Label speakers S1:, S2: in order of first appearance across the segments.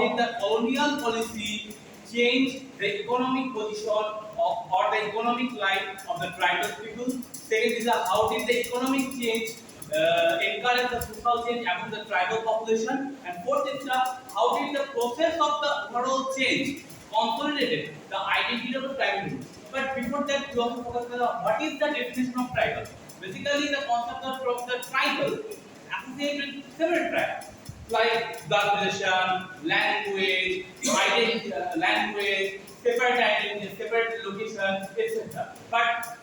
S1: did the colonial policy change the economic position or the economic life of the tribal people? Second is how did the economic change encourage the social change among the tribal population? And fourth is how did the process of the overall change consolidated the identity of the tribal group? But before that, we also focus on what is the definition of tribal. Basically, the concept of the tribal associated with several tribes like blood relation, language, separate identity, separate location, etc. But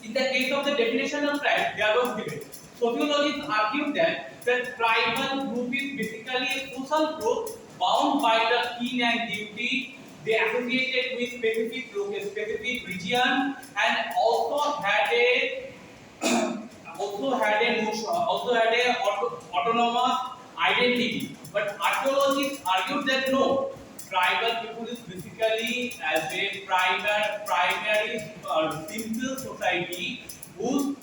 S1: in the case of the definition of tribe, there was debate. Sociologists argue that the tribal group is basically a social group bound by the kin and duty. They associated with specific region and also had a autonomous identity. But archaeologists argued that no, tribal people is basically as a primary simple society whose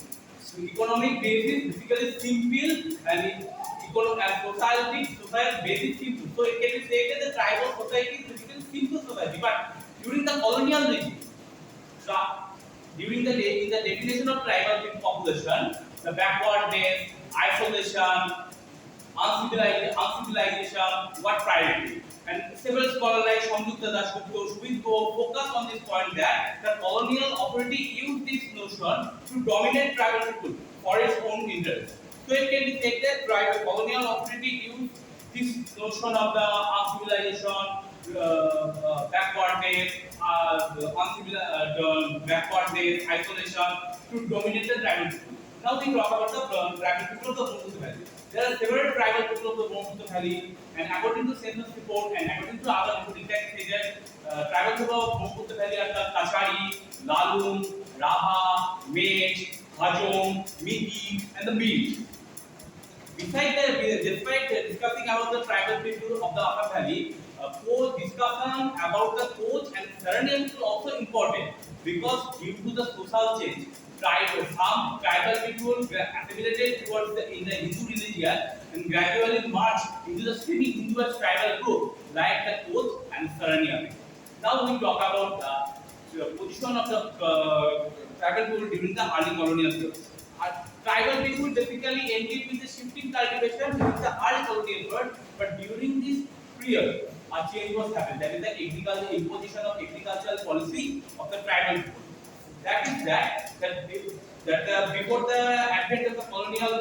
S1: economic base is basically simple and social base is simple. So it can be said that the tribal society is basically simple society. But during the colonial regime, during the day, in the definition of tribal population, the backwardness, isolation, uncivilization were priority. And several scholars like Samyukta Dasgupta focus on this point that the colonial authority used this notion to dominate tribal people for its own interest. So it can be said that tribal colonial authority used this notion of the uncivilization, backwardness, backwardness, isolation to dominate the tribal people. Now we talk about the tribal people of the Brahmaputra Valley. There are several tribal people of the Brahmaputra Valley, and according to census report and according to other report, it says that tribal people of Brahmaputra Valley are the Kachari, Lalung, Rabha, Mech, Hajong, Miti, and the Mil. Despite discussing about the tribal people of the Upper Valley, discussion about the coach and surnames is also important because due to the social change, some tribal people assimilated towards in the Hindu religion and gradually merged into the semi-Hinduist tribal group like the coach and surname. Now we talk about the position of the tribal people during the early colonial years. Tribal people basically engaged with the shifting cultivation during the early colonial period, but during this period, a change was happened. That is the imposition of agricultural policy of the tribal people. That is that before the advent of the colonial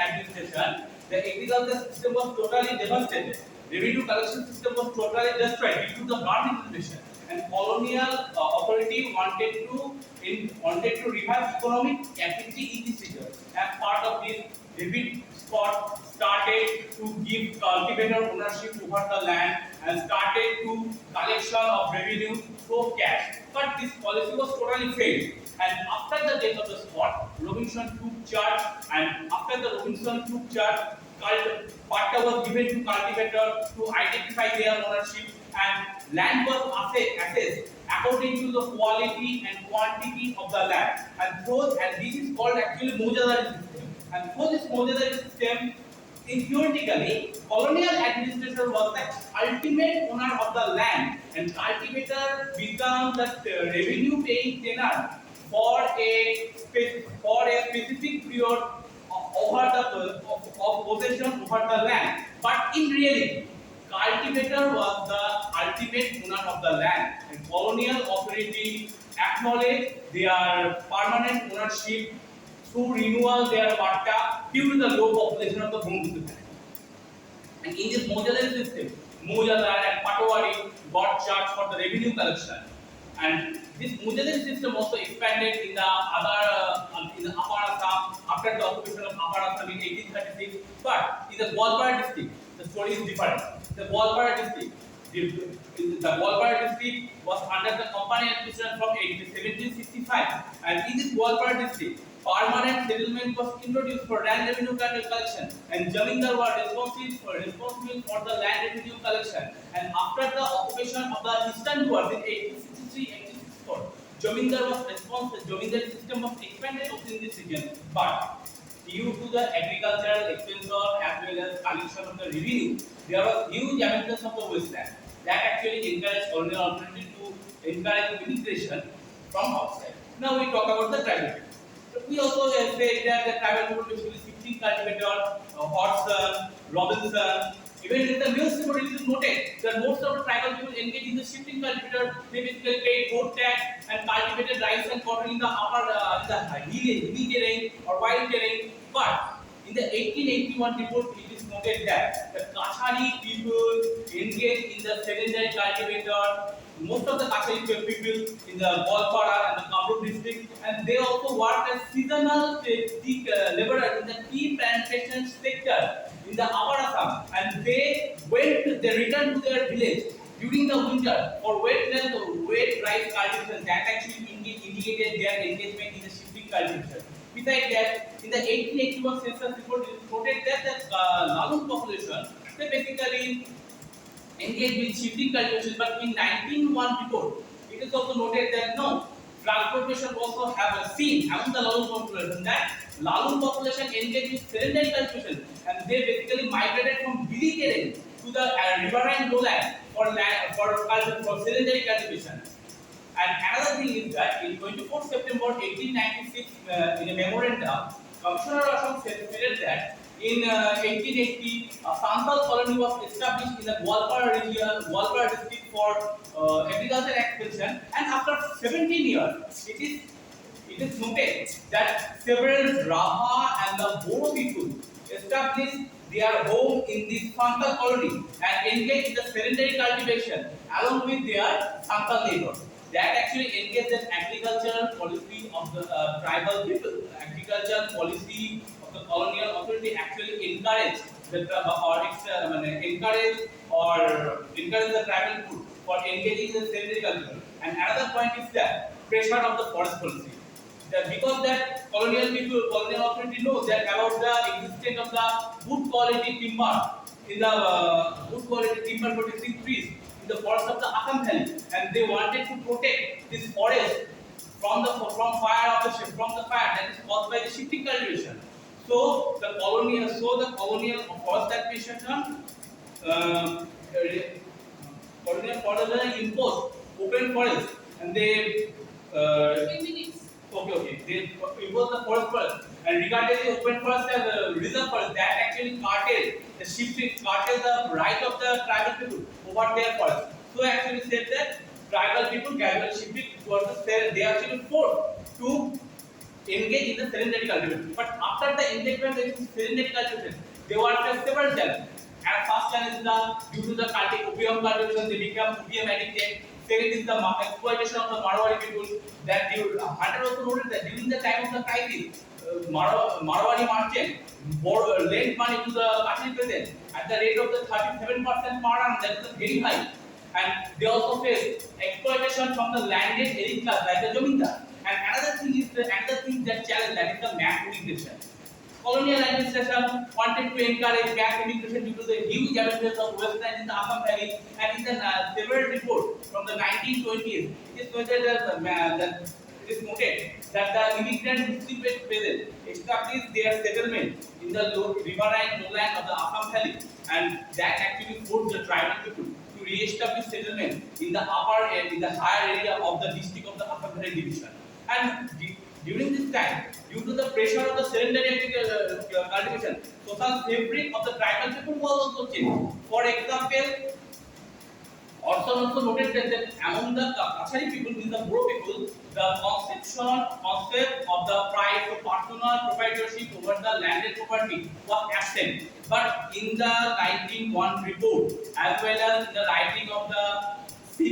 S1: administration, the agricultural system was totally devastated. Revenue collection system was totally destroyed due to the barbaric invasion, and colonial authority wanted to revive economic activity in this region. As part of this, David Scott started to give cultivator ownership over the land and started to collection of revenue through cash. But this policy was totally failed. And after the death of the Scott, Robinson took charge, and after the Robinson took charge, Parta was given to cultivator to identify their ownership, and land was assessed according to the quality and quantity of the land. And this is called actually Mojadari system. And through this Mojadari system, theoretically, colonial administrator was the ultimate owner of the land, and cultivator becomes the revenue paying tenant for a specific period of possession over the land. But in reality, cultivator was the ultimate owner of the land, and colonial authority acknowledged their permanent ownership through renewal their parta due to the low population of the Brahmaputra Valley. And in this Mojadari system, Mojadar and Patowari got charged for the revenue collection. And this Mojadari system also expanded in the Upper Assam after the occupation of Upper Assam in 1836. But in the Gwalpara district, the story is different. The Gwalpara district was under the company administration from 1765, and in this Gwalpara district, permanent settlement was introduced for land revenue collection, and Jamindar were responsible for the land revenue collection. And after the occupation of the eastern Goa in 1863-1864, Jamindar was responsible. Jamindar system was expanded within this region, but due to the agricultural expenditure as well as collection of the revenue, there was huge abundance of the wasteland that actually encouraged colonial authority to encourage immigration from outside. Now we talk about the tribal people. So we also say that the tribal people basically shifting cultivator, Hodgson, Robinson, even in the newspaper it is noted that most of the tribal people engage in the shifting cultivator. They basically paid goat tax and cultivated rice and cotton in the upper, hilly terrain or wild terrain. But in the 1881 report, it is noted that the Kachari people engage in the secondary cultivator. Most of the Kachari people in the Golpara and the Kamrup district, and they also work as seasonal laborers in the tea plantation sector in the Upper Assam, and they returned to their village during the winter for wet rice cultivation. That actually indicated their engagement in the shifting cultivation. Besides that, in the 1881 census report, it is noted that the Lalung population they basically engaged with shifting cultivation, but in 1901 report, it is also noted that no, transportation also have a seen among the Lalung population that Lalung population engaged with sedentary cultivation, and they basically migrated from hilly terrain to the riverine lowland for sedentary cultivation. And another thing is that in 24 September 1896, in a memorandum, Commissioner Assam stated that in 1880, a Santal colony was established in the Gwalpara region, Gwalpara district for agricultural expansion, and after 17 years, it is noted that several Raha and the Bodo people established their home in this Santal colony and engaged in the sedentary cultivation along with their Santal neighbors. That actually engaged in agricultural policy of the tribal people. Agricultural policy of the colonial authority actually encouraged encourage the tribal people for engaging in the sedentary culture. And another point is that pressure of the forest policy. That because that colonial authority knows that about the existence of the good quality timber in the good quality timber producing trees in the forest of the Assam Valley, and they wanted to protect this forest from the fire that is caused by the shifting cultivation. So the colonial forest administration colonial forest imposed open forest, and they they impose the forest first, and regarding the open forest as a reserve forest, that actually carted the right of the tribal people over their forest. So actually said that tribal people gradually shifted towards they actually forced to engage in the sedentary cultivation. But after the engagement in sedentary cultivation, they were several challenges. And first challenge is due to the opium cultivation, they become opium addicted. Second is the exploitation of the Marwari people. That Hunter also noted that during the time of the crisis, Marwari merchant lent money to the Kashmir peasant at the rate of the 37% per annum. That is very high. And they also face exploitation from the landed elite class like the Jamindar. And another thing that challenge, that is the mass immigration. Colonial administration wanted to encourage mass immigration due to the huge abundance of wasteland in the Assam Valley, and in the several reports from the 1920s, it is noted that the immigrant Muslim peasants established their settlement in the riverine lowland of the Assam Valley, and that actually forced the tribal people to re-establish settlement in the higher area of the district of the Assam Valley division. And during this time, due to the pressure of the sedentary cultivation, social fabric of the tribal people was also changed. For example, also noted that among the Kachari people, in the Boro people, the concept of the right of personal proprietorship over the landed property was absent. But in the 1901 report, as well as in the writing of the it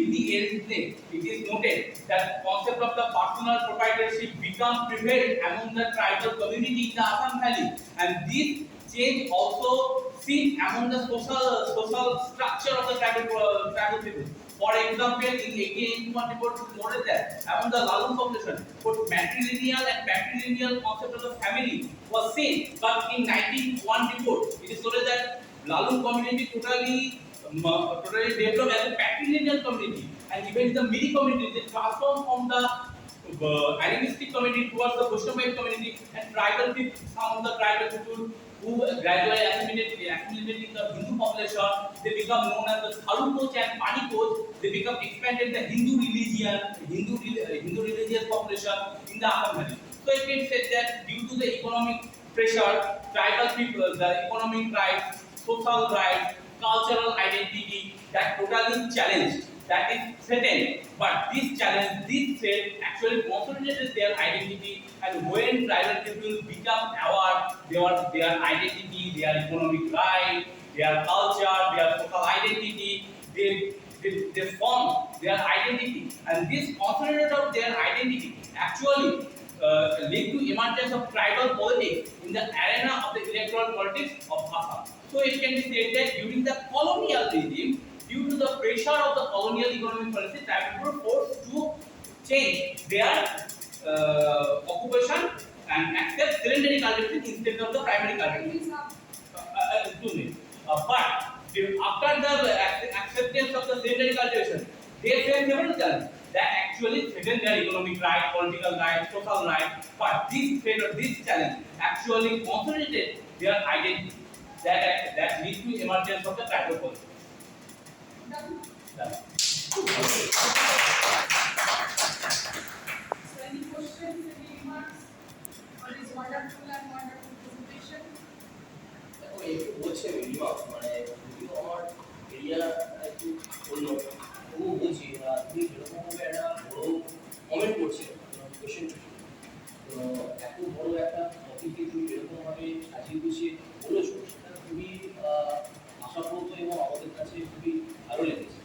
S1: is noted that concept of the personal proprietorship become prevalent among the tribal community in the Assam Valley, and this change also seen among the social structure of the tribal people. For example, in 1881 report it is noted that among the Lalung population, both matrilineal and patrilineal concept of the family was seen, but in 1901 report it is noted that Lalung community totally developed as a patrilineal community, and even the Miri community they transformed from the animistic community towards the Vaishnava community, and tribal people, some of the tribal people who gradually assimilated in the Hindu population, they become known as the Tharu Koch and Pani Koch. They become expanded the Hindu religion, Hindu religious population in the Assam Valley. So it can say that due to the economic pressure, tribal people, the economic rights, social rights, cultural identity, that totally challenged, that is threatened. But this challenge, this threat actually consolidated their identity, and when tribal people become aware their identity, their economic right, their culture, their social identity, they form their identity, and this consolidation of their identity actually lead to emergence of tribal politics in the arena of the electoral politics of Assam. So it can be said that during the colonial regime, due to the pressure of the colonial economic policy, tribal were forced to change their occupation and accept secondary cultivation instead of the primary cultivation. After the acceptance of the secondary cultivation, they faced several challenges that actually threatened their economic right, political right, social right. But this challenge actually consolidated their identity. That leads to emergence of the tribal politics. Done.
S2: So any questions, any remarks on this wonderful and wonderful presentation?
S3: একটু বলছে minimum মানে যদিও আমার area একটু অন্য তবুও বলছি আপনি যেরকমভাবে একটা বড় কমেন্ট করছেন কোয়েশ্চেন তো এত বড় একটা টপিকে তুমি যেরকমভাবে সাজিয়ে গুছিয়ে বলেছো সেটা খুবই আশাপ্রদ এবং আমাদের কাছে খুবই ভালো লেগেছে